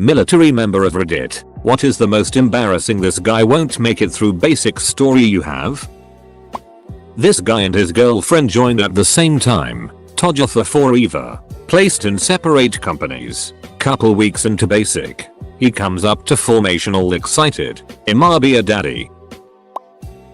Military member of Reddit. What is the most embarrassing this guy won't make it through basic story you have? This guy and his girlfriend joined at the same time. Together forever. Placed in separate companies. Couple weeks into basic. He comes up to formation all excited. Ima be a daddy.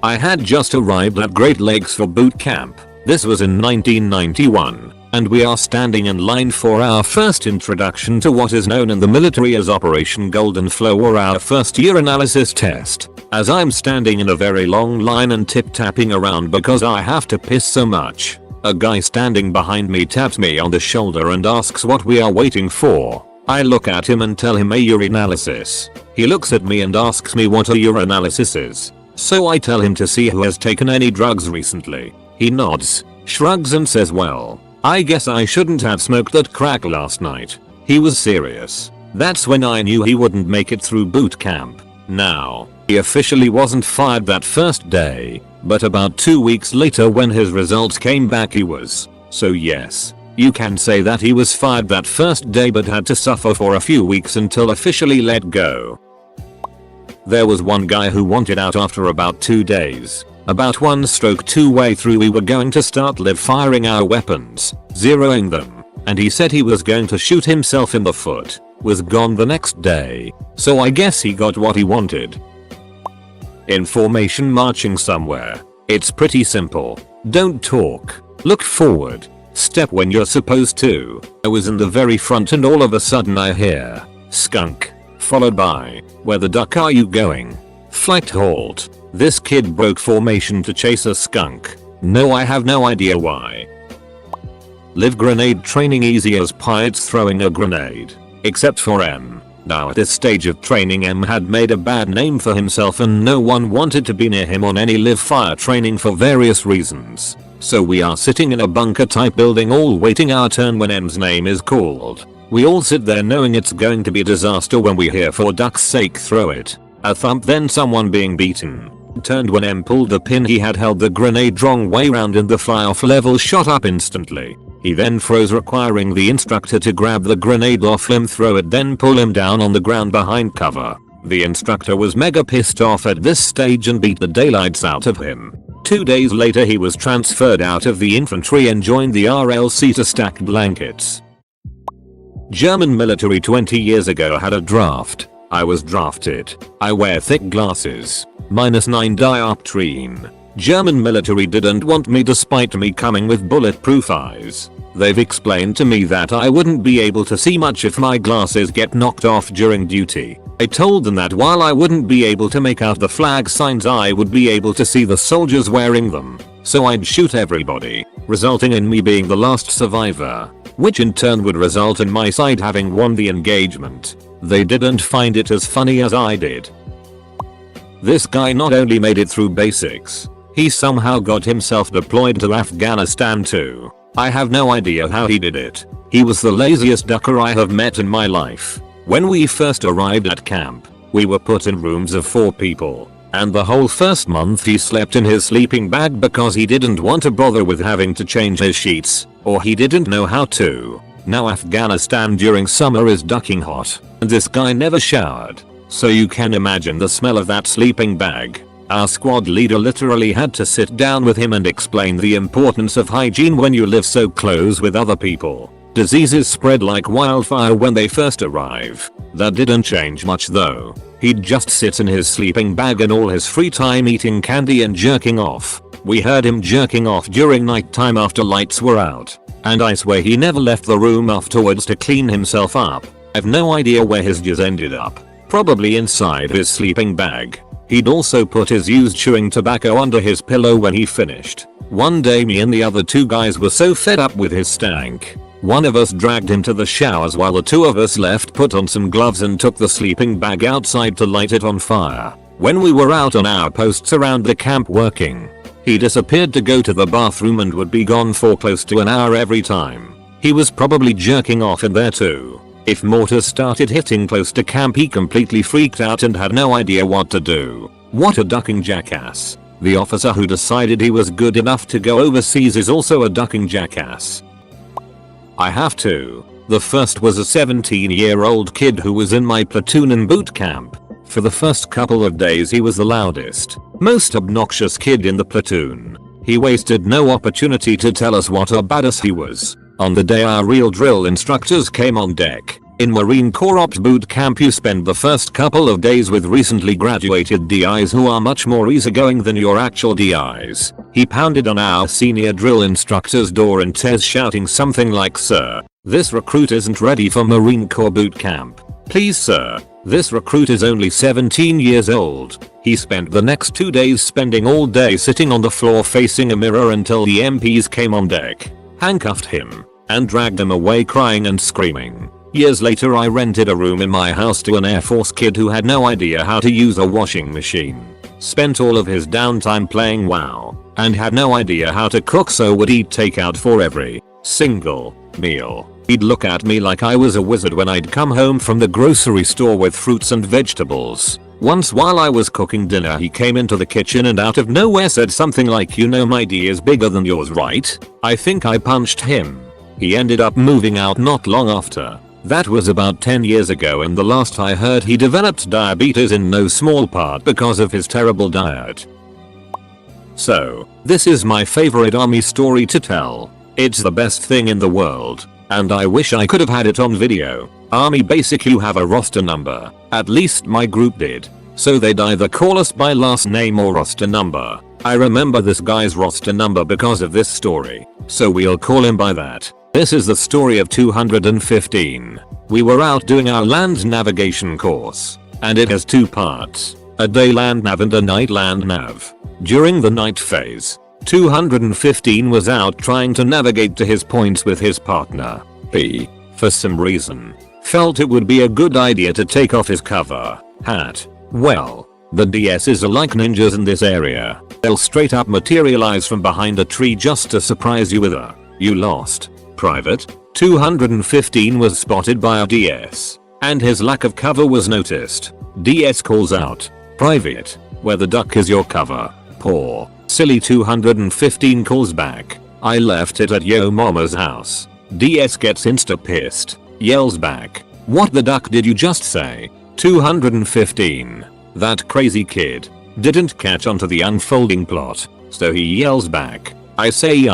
I had just arrived at Great Lakes for boot camp. This was in 1991. And we are standing in line for our first introduction to what is known in the military as Operation Golden Flow, or our first year analysis test. As I'm standing in a very long line and tip-tapping around because I have to piss so much, a guy standing behind me taps me on the shoulder and asks what we are waiting for. I look at him and tell him a urinalysis. He looks at me and asks me what a urinalysis is. So I tell him to see who has taken any drugs recently. He nods, shrugs and says, well, I guess I shouldn't have smoked that crack last night. He was serious. That's when I knew he wouldn't make it through boot camp. Now, he officially wasn't fired that first day, but about 2 weeks later when his results came back he was. So yes, you can say that he was fired that first day but had to suffer for a few weeks until officially let go. There was one guy who wanted out after about 2 days. About 1 stroke 2 way through we were going to start live firing our weapons, zeroing them, and he said he was going to shoot himself in the foot. Was gone the next day, so I guess he got what he wanted. In formation marching somewhere, it's pretty simple. Don't talk, look forward, step when you're supposed to. I was in the very front and all of a sudden I hear, skunk, followed by, where the duck are you going? Flight halt. This kid broke formation to chase a skunk. No, I have no idea why. Live grenade training easy as pirates throwing a grenade. Except for M. Now at this stage of training M had made a bad name for himself and no one wanted to be near him on any live fire training for various reasons. So we are sitting in a bunker type building all waiting our turn when M's name is called. We all sit there knowing it's going to be disaster when we hear for duck's sake throw it. A thump, then someone being beaten. Turned when M pulled the pin. He had held the grenade wrong way round and the fire-off level shot up instantly. He then froze, requiring the instructor to grab the grenade off him, throw it, then pull him down on the ground behind cover. The instructor was mega pissed off at this stage and beat the daylights out of him. 2 days later he was transferred out of the infantry and joined the RLC to stack blankets. German military 20 years ago had a draft. I was drafted. I wear thick glasses. -9 dioptrine. German military didn't want me despite me coming with bulletproof eyes. They've explained to me that I wouldn't be able to see much if my glasses get knocked off during duty. I told them that while I wouldn't be able to make out the flag signs I would be able to see the soldiers wearing them. So I'd shoot everybody, resulting in me being the last survivor, which in turn would result in my side having won the engagement. They didn't find it as funny as I did. This guy not only made it through basics, he somehow got himself deployed to Afghanistan too. I have no idea how he did it. He was the laziest ducker I have met in my life. When we first arrived at camp, we were put in rooms of 4 people, and the whole first month he slept in his sleeping bag because he didn't want to bother with having to change his sheets, or he didn't know how to. Now Afghanistan during summer is ducking hot, and this guy never showered. So you can imagine the smell of that sleeping bag. Our squad leader literally had to sit down with him and explain the importance of hygiene when you live so close with other people. Diseases spread like wildfire when they first arrive. That didn't change much though. He'd just sit in his sleeping bag and all his free time eating candy and jerking off. We heard him jerking off during night time after lights were out. And I swear he never left the room afterwards to clean himself up. I've no idea where his jizz ended up. Probably inside his sleeping bag. He'd also put his used chewing tobacco under his pillow when he finished. One day me and the other 2 guys were so fed up with his stank. One of us dragged him to the showers while the 2 of us left, put on some gloves and took the sleeping bag outside to light it on fire. When we were out on our posts around the camp working, he disappeared to go to the bathroom and would be gone for close to an hour every time. He was probably jerking off in there too. If mortars started hitting close to camp he completely freaked out and had no idea what to do. What a ducking jackass. The officer who decided he was good enough to go overseas is also a ducking jackass. I have to The first was a 17-year-old kid who was in my platoon in boot camp. For the first couple of days he was the loudest, most obnoxious kid in the platoon. He wasted no opportunity to tell us what a badass he was. On the day our real drill instructors came on deck, in Marine Corps Ops boot camp you spend the first couple of days with recently graduated DIs who are much more easygoing than your actual DIs. He pounded on our senior drill instructor's door in tears shouting something like, "Sir, this recruit isn't ready for Marine Corps boot camp. Please sir, this recruit is only 17 years old." He spent the next 2 days spending all day sitting on the floor facing a mirror until the MPs came on deck, handcuffed him, and dragged him away crying and screaming. Years later I rented a room in my house to an Air Force kid who had no idea how to use a washing machine, spent all of his downtime playing WoW, and had no idea how to cook, so would eat takeout for every single meal. He'd look at me like I was a wizard when I'd come home from the grocery store with fruits and vegetables. Once while I was cooking dinner he came into the kitchen and out of nowhere said something like, "You know my D is bigger than yours, right?" I think I punched him. He ended up moving out not long after. That was about 10 years ago, and the last I heard he developed diabetes in no small part because of his terrible diet. So, this is my favorite army story to tell. It's the best thing in the world, and I wish I could have had it on video. Army basic, you have a roster number. At least my group did. So they'd either call us by last name or roster number. I remember this guy's roster number because of this story, so we'll call him by that. This is the story of 215. We were out doing our land navigation course, and it has 2 parts, a day land nav and a night land nav. During the night phase, 215 was out trying to navigate to his points with his partner, P. For some reason, felt it would be a good idea to take off his cover hat. Well, the DSs are like ninjas in this area. They'll straight up materialize from behind a tree just to surprise you with a "You lost, Private." 215 was spotted by a DS, and his lack of cover was noticed. DS calls out, "Private, where the duck is your cover." Poor, silly 215 calls back, "I left it at yo mama's house." DS gets insta pissed, yells back, "What the duck did you just say?" 215, that crazy kid, didn't catch onto the unfolding plot, so he yells back, "I say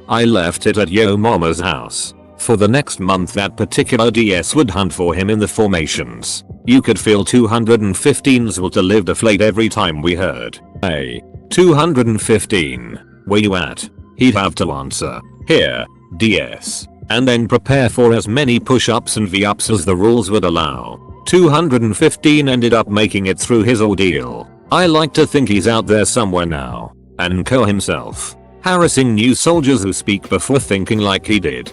I left it at yo mama's house." For the next month that particular DS would hunt for him in the formations. You could feel 215's will to live deflate every time we heard, "Hey, 215, where you at?" He'd have to answer, "Here, DS," and then prepare for as many push-ups and V-ups as the rules would allow. 215 ended up making it through his ordeal. I like to think he's out there somewhere now, and co himself, harassing new soldiers who speak before thinking like he did.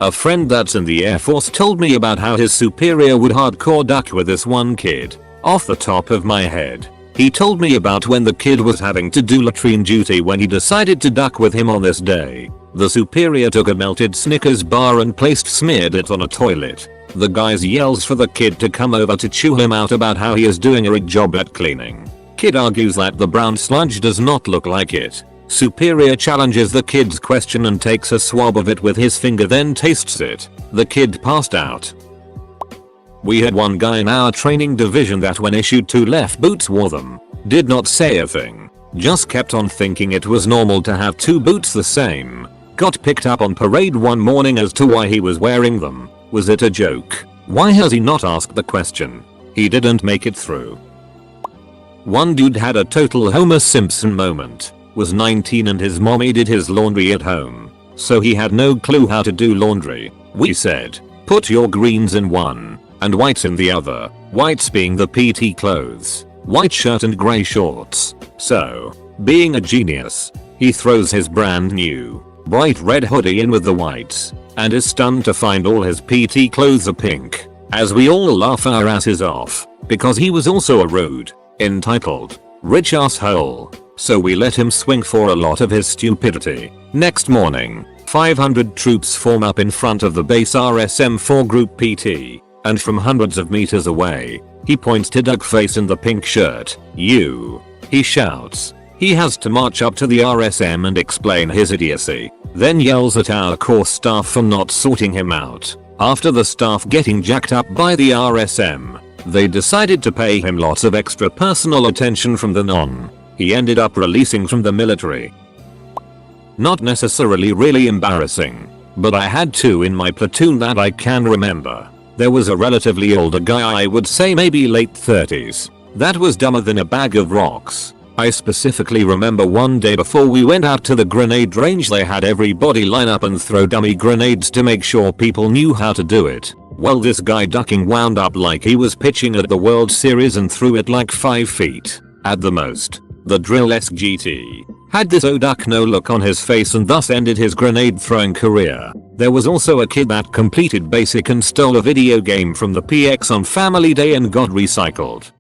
A friend that's in the Air Force told me about how his superior would hardcore duck with this one kid. Off the top of my head, he told me about when the kid was having to do latrine duty when he decided to duck with him on this day. The superior took a melted Snickers bar and smeared it on a toilet. The guy yells for the kid to come over to chew him out about how he is doing a good job at cleaning. Kid argues that the brown sludge does not look like it. Superior challenges the kid's question and takes a swab of it with his finger, then tastes it. The kid passed out. We had one guy in our training division that when issued 2 left boots wore them. Did not say a thing. Just kept on thinking it was normal to have 2 boots the same. Got picked up on parade one morning as to why he was wearing them. Was it a joke? Why has he not asked the question? He didn't make it through. One dude had a total Homer Simpson moment. Was 19 and his mommy did his laundry at home, so he had no clue how to do laundry. We said, "Put your greens in one and whites in the other." Whites being the PT clothes, white shirt and grey shorts. So, being a genius, he throws his brand new bright red hoodie in with the whites and is stunned to find all his PT clothes are pink. As we all laugh our asses off, because he was also a rude, entitled, rich asshole. So we let him swing for a lot of his stupidity. Next morning, 500 troops form up in front of the base RSM-4 Group PT, and from hundreds of meters away, he points to Duckface in the pink shirt. "You," he shouts. He has to march up to the RSM and explain his idiocy. then yells at our core staff for not sorting him out. After the staff getting jacked up by the RSM, they decided to pay him lots of extra personal attention from then on. He ended up releasing from the military. Not necessarily really embarrassing, but I had two in my platoon that I can remember. There was a relatively older guy, I would say maybe late 30s, that was dumber than a bag of rocks. I specifically remember one day before we went out to the grenade range, they had everybody line up and throw dummy grenades to make sure people knew how to do it. Well, this guy ducking wound up like he was pitching at the World Series and threw it like 5 feet at the most. The drill SGT had this oh duck no look on his face and thus ended his grenade throwing career. There was also a kid that completed basic and stole a video game from the PX on Family Day and got recycled.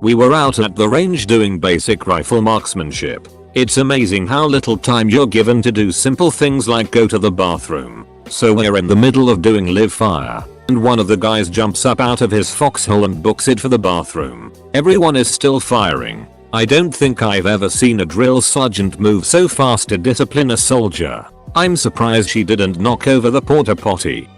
We were out at the range doing basic rifle marksmanship. It's amazing how little time you're given to do simple things like go to the bathroom. So we're in the middle of doing live fire, and one of the guys jumps up out of his foxhole and books it for the bathroom. Everyone is still firing. I don't think I've ever seen a drill sergeant move so fast to discipline a soldier. I'm surprised she didn't knock over the porta potty.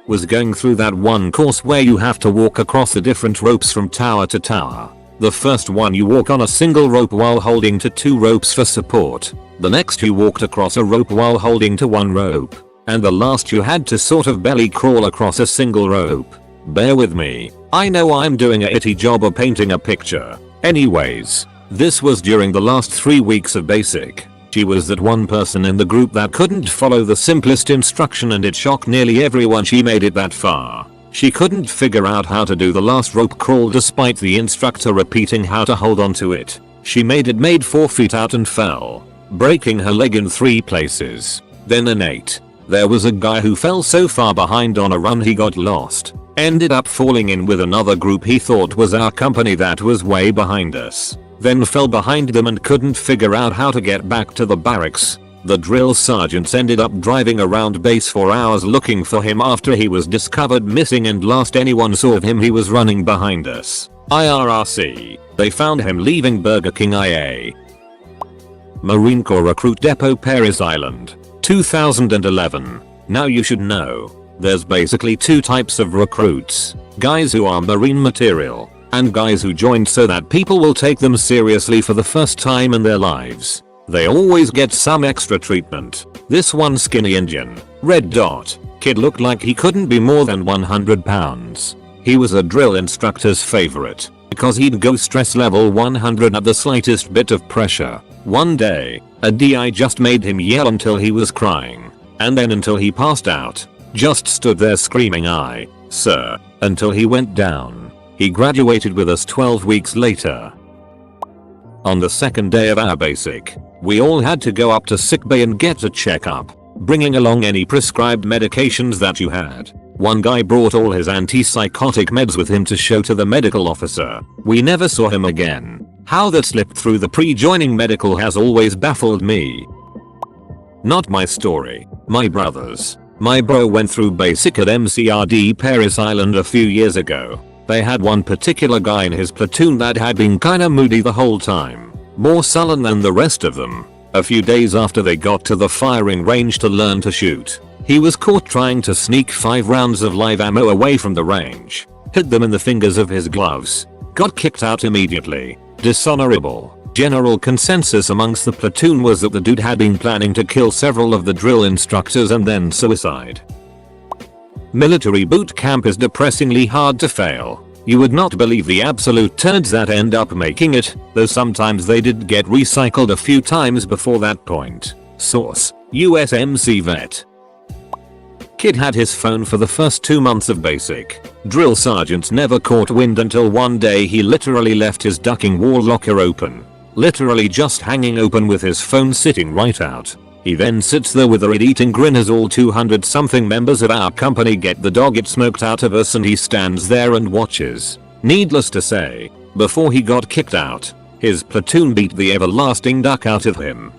Was going through that one course where you have to walk across the different ropes from tower to tower. The first one you walk on a single rope while holding to 2 ropes for support. The next you walked across a rope while holding to 1 rope. And the last you had to sort of belly crawl across a single rope. Bear with me. I know I'm doing a itty job of painting a picture. Anyways, this was during the last 3 weeks of basic. She was that one person in the group that couldn't follow the simplest instruction, and it shocked nearly everyone she made it that far. She couldn't figure out how to do the last rope crawl despite the instructor repeating how to hold onto it. She made 4 feet out and fell, breaking her leg in 3 places. Then an 8. There was a guy who fell so far behind on a run he got lost. Ended up falling in with another group he thought was our company that was way behind us. Then fell behind them and couldn't figure out how to get back to the barracks. The drill sergeants ended up driving around base for hours looking for him after he was discovered missing, and last anyone saw of him he was running behind us. IRRC. They found him leaving Burger King IA. Marine Corps Recruit Depot, Paris Island, 2011. Now you should know. There's basically 2 types of recruits. Guys who are marine material, and guys who joined so that people will take them seriously for the first time in their lives. They always get some extra treatment. This one skinny Indian, red dot, kid looked like he couldn't be more than 100 pounds. He was a drill instructor's favorite, because he'd go stress level 100 at the slightest bit of pressure. One day, a DI just made him yell until he was crying, and then until he passed out. Just stood there screaming "I, sir," until he went down. He graduated with us 12 weeks later. On the second day of our basic, we all had to go up to sickbay and get a checkup, bringing along any prescribed medications that you had. One guy brought all his antipsychotic meds with him to show to the medical officer. We never saw him again. How that slipped through the pre-joining medical has always baffled me. Not my story, my brother's. My bro went through basic at MCRD Paris Island a few years ago. They had one particular guy in his platoon that had been kinda moody the whole time, more sullen than the rest of them. A few days after they got to the firing range to learn to shoot, he was caught trying to sneak 5 rounds of live ammo away from the range, hid them in the fingers of his gloves, got kicked out immediately. Dishonorable. General consensus amongst the platoon was that the dude had been planning to kill several of the drill instructors and then suicide. Military boot camp is depressingly hard to fail. You would not believe the absolute turds that end up making it, though sometimes they did get recycled a few times before that point. Source: USMC Vet. Kid had his phone for the first 2 months of basic. Drill sergeants never caught wind until one day he literally left his ducking wall locker open. Literally just hanging open with his phone sitting right out. He then sits there with a red-eating grin as all 200 something members of our company get the dog it smoked out of us, and he stands there and watches. Needless to say, before he got kicked out, his platoon beat the everlasting duck out of him.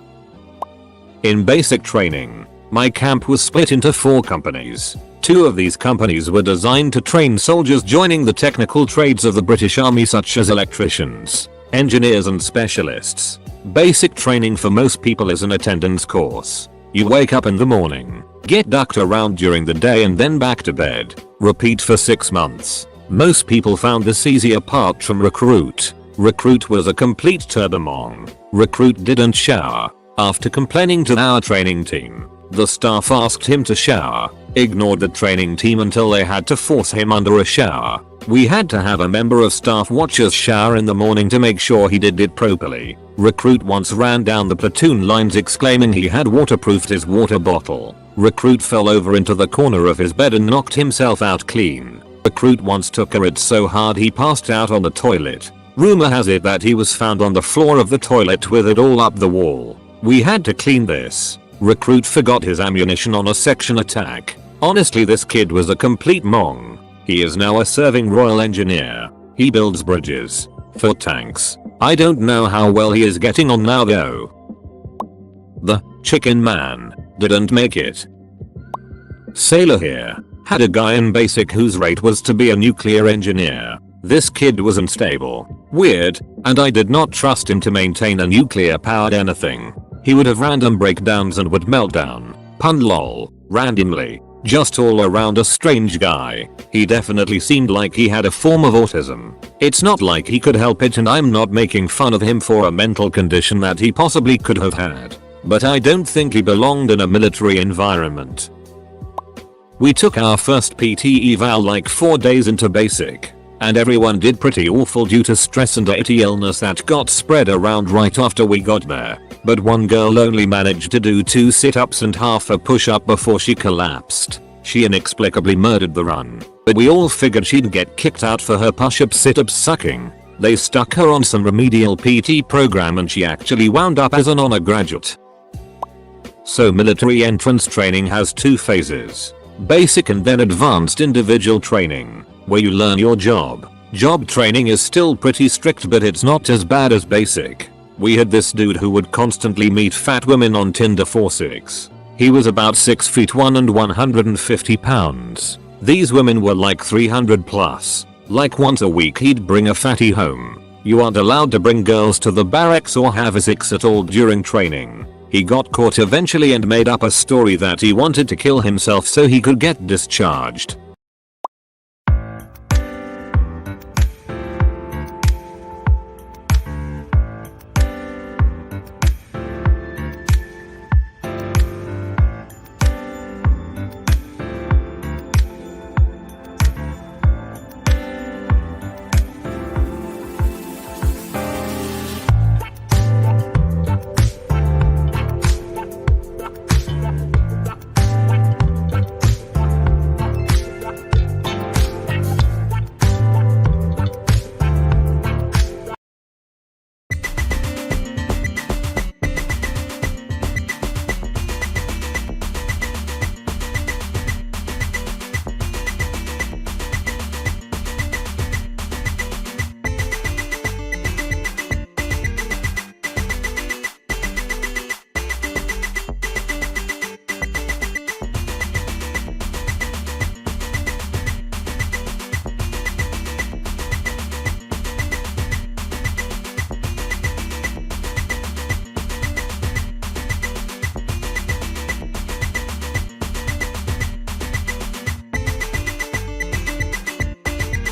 In basic training, my camp was split into 4 companies. 2 of these companies were designed to train soldiers joining the technical trades of the British Army, such as electricians, engineers and specialists. Basic training for most people is an attendance course. You wake up in the morning, get ducked around during the day and then back to bed. Repeat for 6 months. Most people found this easy apart from Recruit. Recruit was a complete turbomong. Recruit didn't shower. After complaining to our training team, the staff asked him to shower, ignored the training team until they had to force him under a shower. We had to have a member of staff watch us shower in the morning to make sure he did it properly. Recruit once ran down the platoon lines exclaiming he had waterproofed his water bottle. Recruit fell over into the corner of his bed and knocked himself out clean. Recruit once took a it so hard he passed out on the toilet. Rumor has it that he was found on the floor of the toilet with it all up the wall. We had to clean this. Recruit forgot his ammunition on a section attack. Honestly, this kid was a complete mong. He is now a serving Royal Engineer. He builds bridges for tanks. I don't know how well he is getting on now though. The Chicken Man didn't make it. Sailor here. Had a guy in basic whose rate was to be a nuclear engineer. This kid was unstable, weird, and I did not trust him to maintain a nuclear powered anything. He would have random breakdowns and would melt down. Pun lol. Randomly. Just all around a strange guy. He definitely seemed like he had a form of autism. It's not like he could help it, and I'm not making fun of him for a mental condition that he possibly could have had. But I don't think he belonged in a military environment. We took our first PT eval like 4 days into basic. And everyone did pretty awful due to stress and a illness that got spread around right after we got there. But one girl only managed to do 2 sit-ups and half a push-up before she collapsed. She inexplicably murdered the run. But we all figured she'd get kicked out for her push-up sit-up sucking. They stuck her on some remedial PT program and she actually wound up as an honor graduate. So military entrance training has 2 phases. Basic and then advanced individual training, where you learn your job. Job training is still pretty strict, but it's not as bad as basic. We had this dude who would constantly meet fat women on Tinder for 6. He was about 6'1" and 150 pounds. These women were like 300 plus. Like once a week he'd bring a fatty home. You aren't allowed to bring girls to the barracks or have sex at all during training. He got caught eventually and made up a story that he wanted to kill himself so he could get discharged.